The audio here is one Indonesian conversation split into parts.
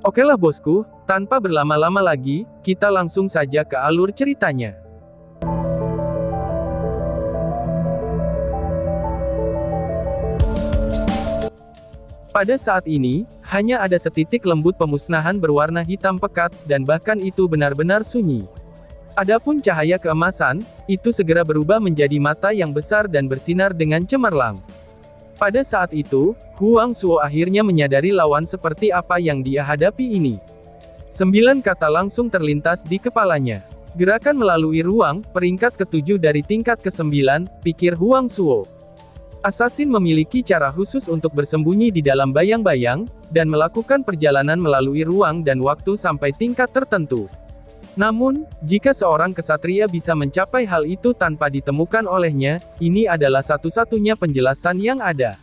Okelah bosku, tanpa berlama-lama lagi, kita langsung saja ke alur ceritanya. Pada saat ini, hanya ada setitik lembut pemusnahan berwarna hitam pekat, dan bahkan itu benar-benar sunyi. Adapun cahaya keemasan, itu segera berubah menjadi mata yang besar dan bersinar dengan cemerlang. Pada saat itu, Huang Suo akhirnya menyadari lawan seperti apa yang dia hadapi ini. 9 kata langsung terlintas di kepalanya. Gerakan melalui ruang, peringkat ke-7 dari tingkat ke-9, pikir Huang Suo. Assassin memiliki cara khusus untuk bersembunyi di dalam bayang-bayang, dan melakukan perjalanan melalui ruang dan waktu sampai tingkat tertentu. Namun, jika seorang kesatria bisa mencapai hal itu tanpa ditemukan olehnya, ini adalah satu-satunya penjelasan yang ada.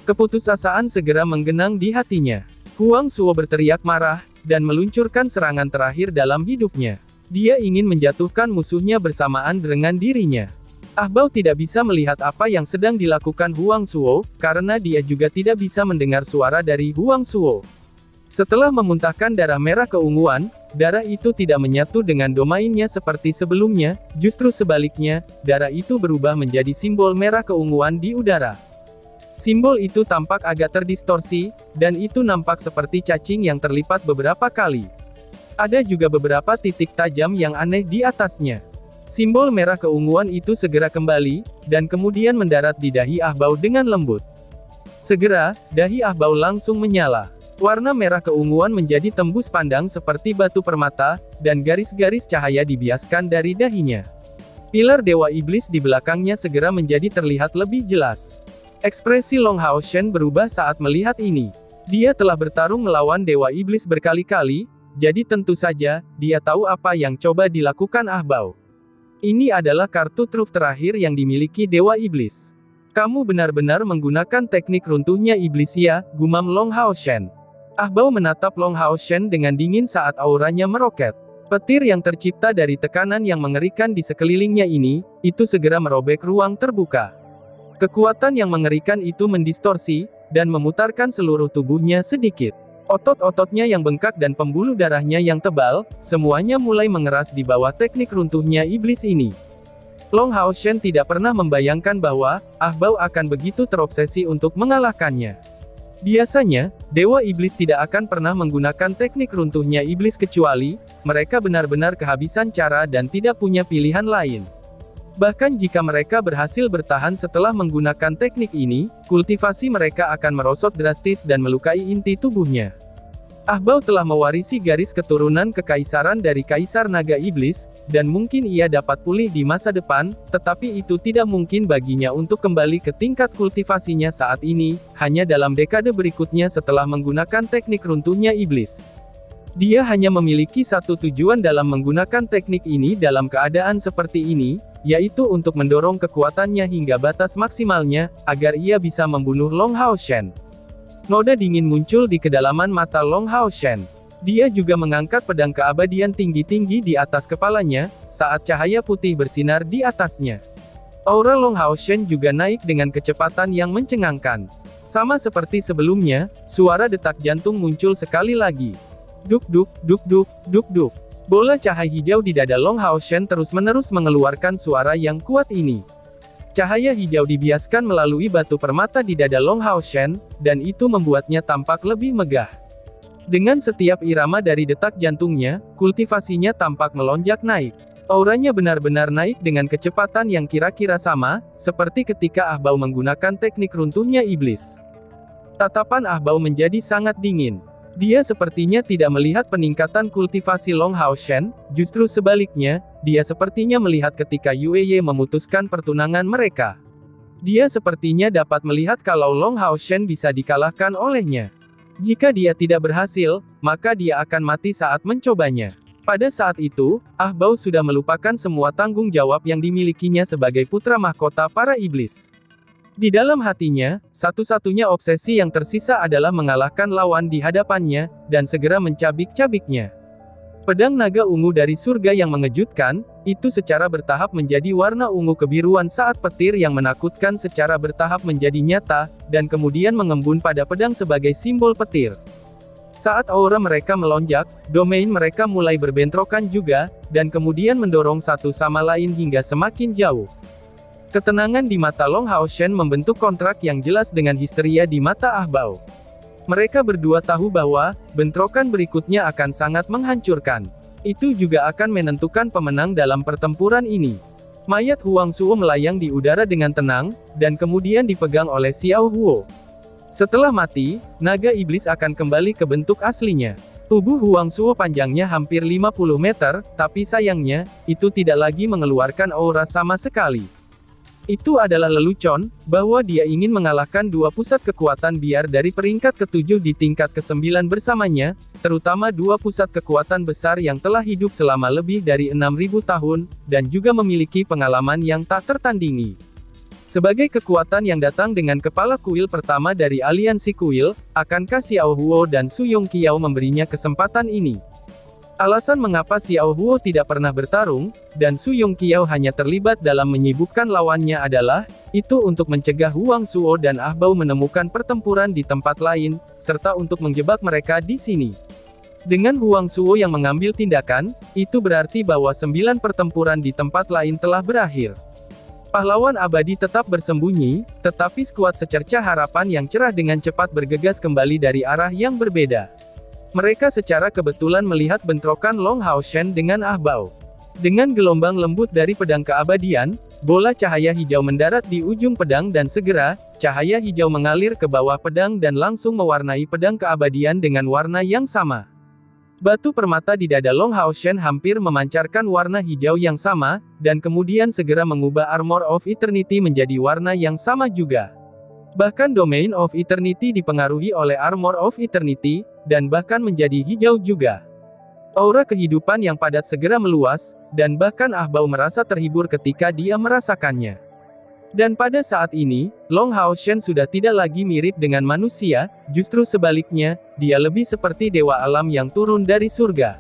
Keputusasaan segera menggenang di hatinya. Huang Suo berteriak marah, dan meluncurkan serangan terakhir dalam hidupnya. Dia ingin menjatuhkan musuhnya bersamaan dengan dirinya. Ah Bao tidak bisa melihat apa yang sedang dilakukan Huang Suo, karena dia juga tidak bisa mendengar suara dari Huang Suo. Setelah memuntahkan darah merah keunguan, darah itu tidak menyatu dengan domainnya seperti sebelumnya, justru sebaliknya, darah itu berubah menjadi simbol merah keunguan di udara. Simbol itu tampak agak terdistorsi, dan itu nampak seperti cacing yang terlipat beberapa kali. Ada juga beberapa titik tajam yang aneh di atasnya. Simbol merah keunguan itu segera kembali, dan kemudian mendarat di dahi Ah Bao dengan lembut. Segera, dahi Ah Bao langsung menyala. Warna merah keunguan menjadi tembus pandang seperti batu permata, dan garis-garis cahaya dibiaskan dari dahinya. Pilar Dewa Iblis di belakangnya segera menjadi terlihat lebih jelas. Ekspresi Long Hao Shen berubah saat melihat ini. Dia telah bertarung melawan Dewa Iblis berkali-kali, jadi tentu saja, dia tahu apa yang coba dilakukan Ah Bao. Ini adalah kartu truf terakhir yang dimiliki Dewa Iblis. Kamu benar-benar menggunakan teknik runtuhnya iblis ya, gumam Long Hao Shen. Ah Bao menatap Long Hao Shen dengan dingin saat auranya meroket. Petir yang tercipta dari tekanan yang mengerikan di sekelilingnya ini, itu segera merobek ruang terbuka. Kekuatan yang mengerikan itu mendistorsi, dan memutarkan seluruh tubuhnya sedikit. Otot-ototnya yang bengkak dan pembuluh darahnya yang tebal, semuanya mulai mengeras di bawah teknik runtuhnya iblis ini. Long Hao Shen tidak pernah membayangkan bahwa, Ah Bao akan begitu terobsesi untuk mengalahkannya. Biasanya, Dewa Iblis tidak akan pernah menggunakan teknik runtuhnya iblis kecuali, mereka benar-benar kehabisan cara dan tidak punya pilihan lain. Bahkan jika mereka berhasil bertahan setelah menggunakan teknik ini, kultivasi mereka akan merosot drastis dan melukai inti tubuhnya. Ah Bao telah mewarisi garis keturunan kekaisaran dari Kaisar Naga Iblis, dan mungkin ia dapat pulih di masa depan, tetapi itu tidak mungkin baginya untuk kembali ke tingkat kultivasinya saat ini, hanya dalam dekade berikutnya setelah menggunakan teknik runtuhnya iblis. Dia hanya memiliki satu tujuan dalam menggunakan teknik ini dalam keadaan seperti ini, yaitu untuk mendorong kekuatannya hingga batas maksimalnya, agar ia bisa membunuh Long Hao Shen. Noda dingin muncul di kedalaman mata Long Hao Shen. Dia juga mengangkat pedang keabadian tinggi-tinggi di atas kepalanya, saat cahaya putih bersinar di atasnya. Aura Long Hao Shen juga naik dengan kecepatan yang mencengangkan. Sama seperti sebelumnya, suara detak jantung muncul sekali lagi. Duk-duk, duk-duk, duk-duk. Bola cahaya hijau di dada Long Hao Shen terus-menerus mengeluarkan suara yang kuat ini. Cahaya hijau dibiaskan melalui batu permata di dada Long Hao Shen, dan itu membuatnya tampak lebih megah. Dengan setiap irama dari detak jantungnya, kultivasinya tampak melonjak naik. Auranya benar-benar naik dengan kecepatan yang kira-kira sama, seperti ketika Ah Bao menggunakan teknik runtuhnya iblis. Tatapan Ah Bao menjadi sangat dingin. Dia sepertinya tidak melihat peningkatan kultivasi Long Hao Shen, justru sebaliknya, dia sepertinya melihat ketika Yue Ye memutuskan pertunangan mereka. Dia sepertinya dapat melihat kalau Long Hao Shen bisa dikalahkan olehnya. Jika dia tidak berhasil, maka dia akan mati saat mencobanya. Pada saat itu, Ah Bao sudah melupakan semua tanggung jawab yang dimilikinya sebagai putra mahkota para iblis. Di dalam hatinya, satu-satunya obsesi yang tersisa adalah mengalahkan lawan di hadapannya, dan segera mencabik-cabiknya. Pedang naga ungu dari surga yang mengejutkan, itu secara bertahap menjadi warna ungu kebiruan saat petir yang menakutkan secara bertahap menjadi nyata, dan kemudian mengembun pada pedang sebagai simbol petir. Saat aura mereka melonjak, domain mereka mulai berbentrokan juga, dan kemudian mendorong satu sama lain hingga semakin jauh. Ketenangan di mata Long Haoshen membentuk kontrak yang jelas dengan histeria di mata Ah Bao. Mereka berdua tahu bahwa, bentrokan berikutnya akan sangat menghancurkan. Itu juga akan menentukan pemenang dalam pertempuran ini. Mayat Huang Suo melayang di udara dengan tenang, dan kemudian dipegang oleh Xiao Huo. Setelah mati, naga iblis akan kembali ke bentuk aslinya. Tubuh Huang Suo panjangnya hampir 50 meter, tapi sayangnya, itu tidak lagi mengeluarkan aura sama sekali. Itu adalah lelucon, bahwa dia ingin mengalahkan dua pusat kekuatan biar dari peringkat ke-7 di tingkat ke-9 bersamanya, terutama dua pusat kekuatan besar yang telah hidup selama lebih dari 6.000 tahun, dan juga memiliki pengalaman yang tak tertandingi. Sebagai kekuatan yang datang dengan kepala kuil pertama dari aliansi kuil, akankah Xiao Huo dan Su Yongqiao memberinya kesempatan ini? Alasan mengapa Xiao Huo tidak pernah bertarung, dan Su Yongqiao hanya terlibat dalam menyibukkan lawannya adalah, itu untuk mencegah Huang Suo dan Ah Bao menemukan pertempuran di tempat lain, serta untuk menjebak mereka di sini. Dengan Huang Suo yang mengambil tindakan, itu berarti bahwa 9 pertempuran di tempat lain telah berakhir. Pahlawan abadi tetap bersembunyi, tetapi skuad secercah harapan yang cerah dengan cepat bergegas kembali dari arah yang berbeda. Mereka secara kebetulan melihat bentrokan Long Haoshen dengan Ah Bao. Dengan gelombang lembut dari pedang keabadian, bola cahaya hijau mendarat di ujung pedang dan segera, cahaya hijau mengalir ke bawah pedang dan langsung mewarnai pedang keabadian dengan warna yang sama. Batu permata di dada Long Haoshen hampir memancarkan warna hijau yang sama, dan kemudian segera mengubah Armor of Eternity menjadi warna yang sama juga. Bahkan Domain of Eternity dipengaruhi oleh Armor of Eternity, dan bahkan menjadi hijau juga. Aura kehidupan yang padat segera meluas, dan bahkan Ah Bao merasa terhibur ketika dia merasakannya. Dan pada saat ini, Long Haoshen sudah tidak lagi mirip dengan manusia, justru sebaliknya, dia lebih seperti dewa alam yang turun dari surga.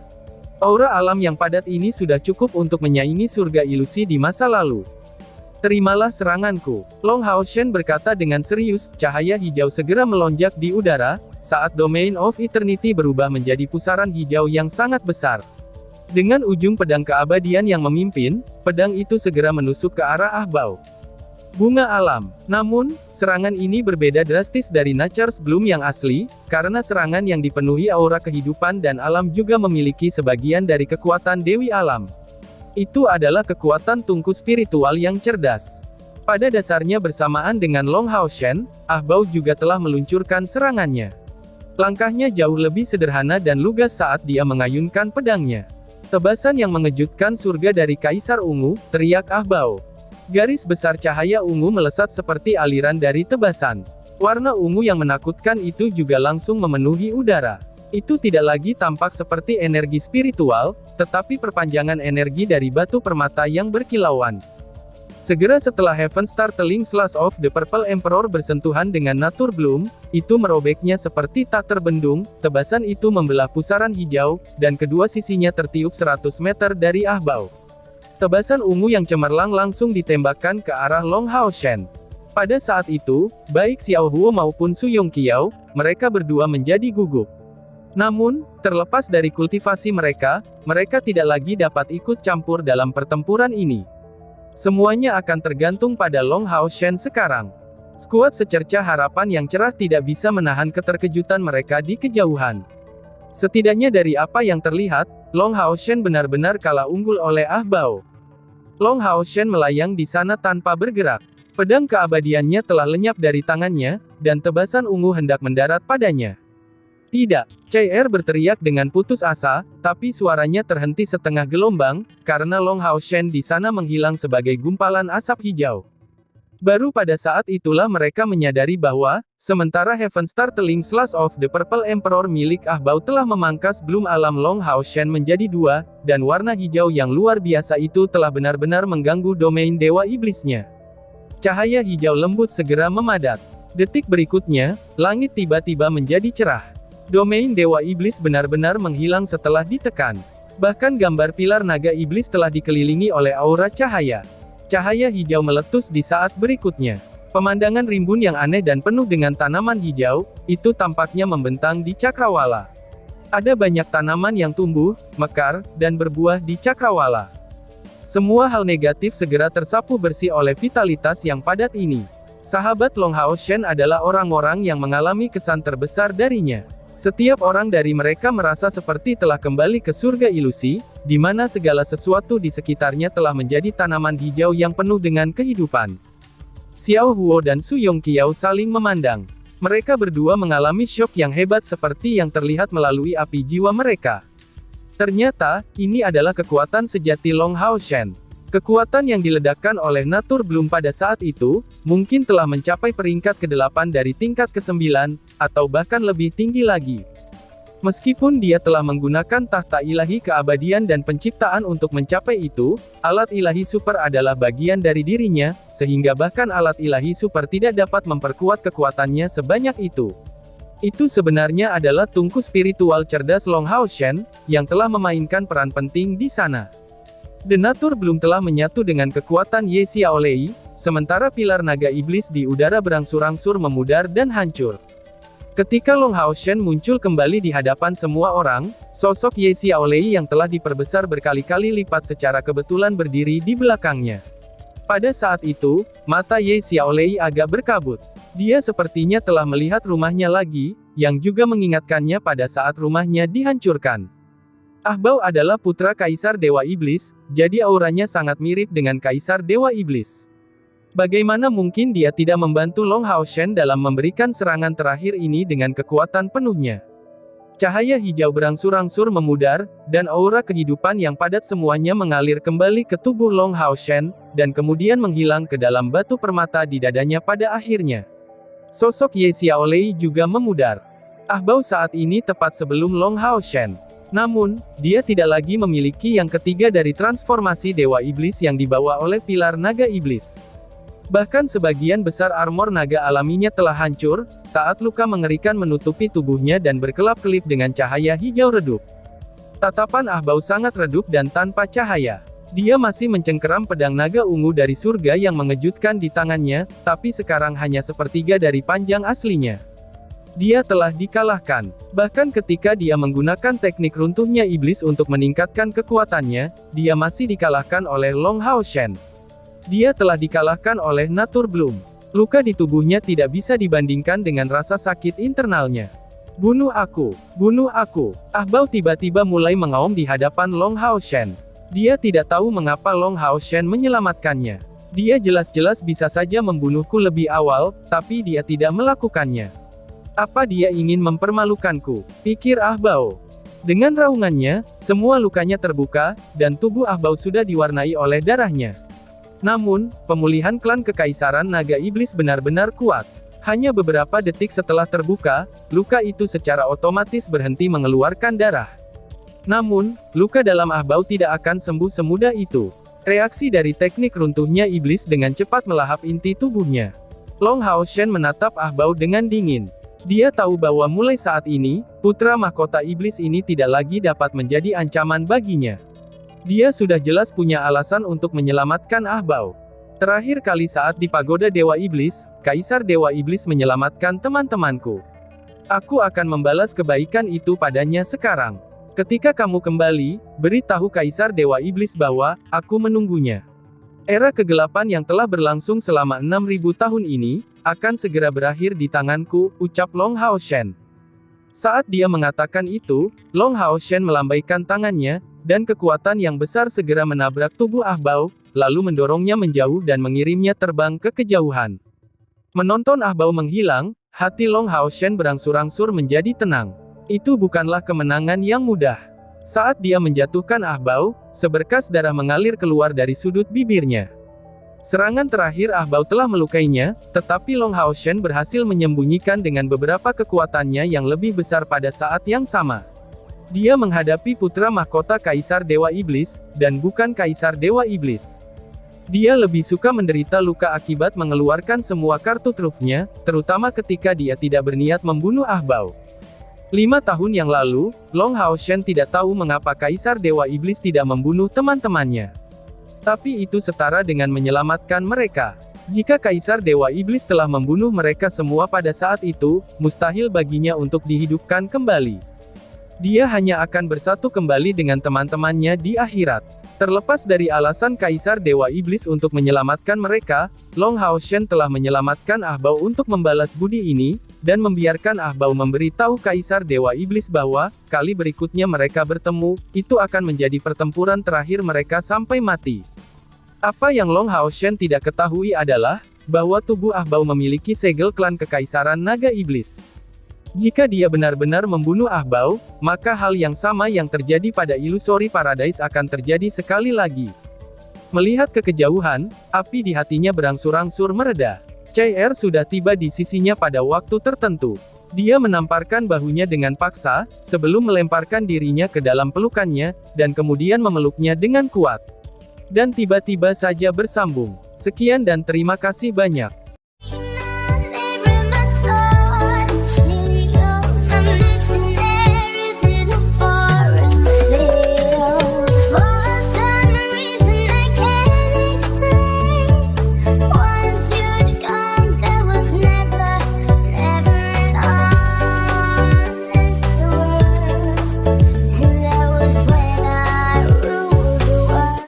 Aura alam yang padat ini sudah cukup untuk menyaingi surga ilusi di masa lalu. Terimalah seranganku. Long Haoshen berkata dengan serius, cahaya hijau segera melonjak di udara, saat Domain of Eternity berubah menjadi pusaran hijau yang sangat besar. Dengan ujung pedang keabadian yang memimpin, pedang itu segera menusuk ke arah Ah Bao. Bunga alam. Namun, serangan ini berbeda drastis dari Nature's Bloom yang asli, karena serangan yang dipenuhi aura kehidupan dan alam juga memiliki sebagian dari kekuatan Dewi Alam. Itu adalah kekuatan tungku spiritual yang cerdas. Pada dasarnya bersamaan dengan Long Haoshen, Ah Bao juga telah meluncurkan serangannya. Langkahnya jauh lebih sederhana dan lugas saat dia mengayunkan pedangnya. Tebasan yang mengejutkan surga dari Kaisar Ungu, teriak Ah Bao. Garis besar cahaya ungu melesat seperti aliran dari tebasan. Warna ungu yang menakutkan itu juga langsung memenuhi udara. Itu tidak lagi tampak seperti energi spiritual, tetapi perpanjangan energi dari batu permata yang berkilauan. Segera setelah Heaven Startling Slash of the Purple Emperor bersentuhan dengan Nature Bloom, itu merobeknya seperti tak terbendung, tebasan itu membelah pusaran hijau, dan kedua sisinya tertiup 100 meter dari Ah Bao. Tebasan ungu yang cemerlang langsung ditembakkan ke arah Long Haoshen. Pada saat itu, baik Xiao Huo maupun Su Yongqiao, mereka berdua menjadi gugup. Namun, terlepas dari kultivasi mereka, mereka tidak lagi dapat ikut campur dalam pertempuran ini. Semuanya akan tergantung pada Long Haoshen sekarang. Skuad secercah harapan yang cerah tidak bisa menahan keterkejutan mereka di kejauhan. Setidaknya dari apa yang terlihat, Long Haoshen benar-benar kalah unggul oleh Ah Bao. Long Haoshen melayang di sana tanpa bergerak. Pedang keabadiannya telah lenyap dari tangannya, dan tebasan ungu hendak mendarat padanya. Tidak, CR berteriak dengan putus asa, tapi suaranya terhenti setengah gelombang, karena Long Haoshen di sana menghilang sebagai gumpalan asap hijau. Baru pada saat itulah mereka menyadari bahwa, sementara Heaven Startling Slash of the Purple Emperor milik Ah Bao telah memangkas bloom alam Long Haoshen menjadi dua, dan warna hijau yang luar biasa itu telah benar-benar mengganggu domain dewa iblisnya. Cahaya hijau lembut segera memadat. Detik berikutnya, langit tiba-tiba menjadi cerah. Domain dewa iblis benar-benar menghilang setelah ditekan. Bahkan gambar pilar naga iblis telah dikelilingi oleh aura cahaya. Cahaya hijau meletus di saat berikutnya. Pemandangan rimbun yang aneh dan penuh dengan tanaman hijau, itu tampaknya membentang di cakrawala. Ada banyak tanaman yang tumbuh, mekar, dan berbuah di cakrawala. Semua hal negatif segera tersapu bersih oleh vitalitas yang padat ini. Sahabat Long Hao Shen adalah orang-orang yang mengalami kesan terbesar darinya. Setiap orang dari mereka merasa seperti telah kembali ke surga ilusi, di mana segala sesuatu di sekitarnya telah menjadi tanaman hijau yang penuh dengan kehidupan. Xiao Huo dan Su Yongqiao saling memandang. Mereka berdua mengalami syok yang hebat seperti yang terlihat melalui api jiwa mereka. Ternyata, ini adalah kekuatan sejati Long Hao Shen. Kekuatan yang diledakkan oleh Nature Bloom pada saat itu, mungkin telah mencapai peringkat ke-8 dari tingkat ke-9, atau bahkan lebih tinggi lagi. Meskipun dia telah menggunakan tahta ilahi keabadian dan penciptaan untuk mencapai itu, alat ilahi super adalah bagian dari dirinya, sehingga bahkan alat ilahi super tidak dapat memperkuat kekuatannya sebanyak itu. Itu sebenarnya adalah tungku spiritual cerdas Long Hao Shen, yang telah memainkan peran penting di sana. The Nature Bloom telah menyatu dengan kekuatan Ye Xiaolei, sementara pilar naga iblis di udara berangsur-angsur memudar dan hancur. Ketika Long Hao Shen muncul kembali di hadapan semua orang, sosok Ye Xiaolei yang telah diperbesar berkali-kali lipat secara kebetulan berdiri di belakangnya. Pada saat itu, mata Ye Xiaolei agak berkabut. Dia sepertinya telah melihat rumahnya lagi, yang juga mengingatkannya pada saat rumahnya dihancurkan. Ah Bao adalah putra Kaisar Dewa Iblis, jadi auranya sangat mirip dengan Kaisar Dewa Iblis. Bagaimana mungkin dia tidak membantu Long Hao Shen dalam memberikan serangan terakhir ini dengan kekuatan penuhnya? Cahaya hijau berangsur-angsur memudar, dan aura kehidupan yang padat semuanya mengalir kembali ke tubuh Long Hao Shen, dan kemudian menghilang ke dalam batu permata di dadanya pada akhirnya. Sosok Ye Xiaolei juga memudar. Ah Bao saat ini tepat sebelum Long Hao Shen. Namun, dia tidak lagi memiliki yang ketiga dari transformasi Dewa Iblis yang dibawa oleh pilar naga iblis. Bahkan sebagian besar armor naga alaminya telah hancur, saat luka mengerikan menutupi tubuhnya dan berkelap-kelip dengan cahaya hijau redup. Tatapan Ah Bao sangat redup dan tanpa cahaya. Dia masih mencengkeram pedang naga ungu dari surga yang mengejutkan di tangannya, tapi sekarang hanya sepertiga dari panjang aslinya. Dia telah dikalahkan. Bahkan ketika dia menggunakan teknik runtuhnya iblis untuk meningkatkan kekuatannya, dia masih dikalahkan oleh Long Hao Shen. Dia telah dikalahkan oleh Nature Bloom. Luka di tubuhnya tidak bisa dibandingkan dengan rasa sakit internalnya. Bunuh aku! Bunuh aku! Ah Bao tiba-tiba mulai mengaum di hadapan Long Hao Shen. Dia tidak tahu mengapa Long Hao Shen menyelamatkannya. Dia jelas-jelas bisa saja membunuhku lebih awal, tapi dia tidak melakukannya. Apa dia ingin mempermalukanku? Pikir Ah Bao. Dengan raungannya, semua lukanya terbuka, dan tubuh Ah Bao sudah diwarnai oleh darahnya. Namun, pemulihan klan Kekaisaran Naga Iblis benar-benar kuat. Hanya beberapa detik setelah terbuka, luka itu secara otomatis berhenti mengeluarkan darah. Namun, luka dalam Ah Bao tidak akan sembuh semudah itu. Reaksi dari teknik runtuhnya iblis dengan cepat melahap inti tubuhnya. Long Hao Shen menatap Ah Bao dengan dingin. Dia tahu bahwa mulai saat ini, putra mahkota iblis ini tidak lagi dapat menjadi ancaman baginya. Dia sudah jelas punya alasan untuk menyelamatkan Ah Bao. Terakhir kali saat di pagoda Dewa Iblis, Kaisar Dewa Iblis menyelamatkan teman-temanku. Aku akan membalas kebaikan itu padanya sekarang. Ketika kamu kembali, beritahu Kaisar Dewa Iblis bahwa, aku menunggunya. Era kegelapan yang telah berlangsung selama 6.000 tahun ini, akan segera berakhir di tanganku, ucap Long Hao Shen. Saat dia mengatakan itu, Long Hao Shen melambaikan tangannya, dan kekuatan yang besar segera menabrak tubuh Ah Bao, lalu mendorongnya menjauh dan mengirimnya terbang ke kejauhan. Menonton Ah Bao menghilang, hati Long Hao Shen berangsur-angsur menjadi tenang. Itu bukanlah kemenangan yang mudah. Saat dia menjatuhkan Ah Bao, seberkas darah mengalir keluar dari sudut bibirnya. Serangan terakhir Ah Bao telah melukainya, tetapi Long Hao Shen berhasil menyembunyikan dengan beberapa kekuatannya yang lebih besar pada saat yang sama. Dia menghadapi putra mahkota Kaisar Dewa Iblis, dan bukan Kaisar Dewa Iblis. Dia lebih suka menderita luka akibat mengeluarkan semua kartu trufnya, terutama ketika dia tidak berniat membunuh Ah Bao. 5 tahun yang lalu, Long Hao Shen tidak tahu mengapa Kaisar Dewa Iblis tidak membunuh teman-temannya. Tapi itu setara dengan menyelamatkan mereka. Jika Kaisar Dewa Iblis telah membunuh mereka semua pada saat itu, mustahil baginya untuk dihidupkan kembali. Dia hanya akan bersatu kembali dengan teman-temannya di akhirat. Terlepas dari alasan Kaisar Dewa Iblis untuk menyelamatkan mereka, Long Hao Shen telah menyelamatkan Ah Bao untuk membalas budi ini, dan membiarkan Ah Bao memberitahu Kaisar Dewa Iblis bahwa, kali berikutnya mereka bertemu, itu akan menjadi pertempuran terakhir mereka sampai mati. Apa yang Long Hao Shen tidak ketahui adalah, bahwa tubuh Ah Bao memiliki segel klan Kekaisaran Naga Iblis. Jika dia benar-benar membunuh Ah Bao, maka hal yang sama yang terjadi pada Illusory Paradise akan terjadi sekali lagi. Melihat ke kejauhan, api di hatinya berangsur-angsur mereda. Chai Er sudah tiba di sisinya pada waktu tertentu. Dia menamparkan bahunya dengan paksa, sebelum melemparkan dirinya ke dalam pelukannya, dan kemudian memeluknya dengan kuat. Dan tiba-tiba saja bersambung. Sekian dan terima kasih banyak.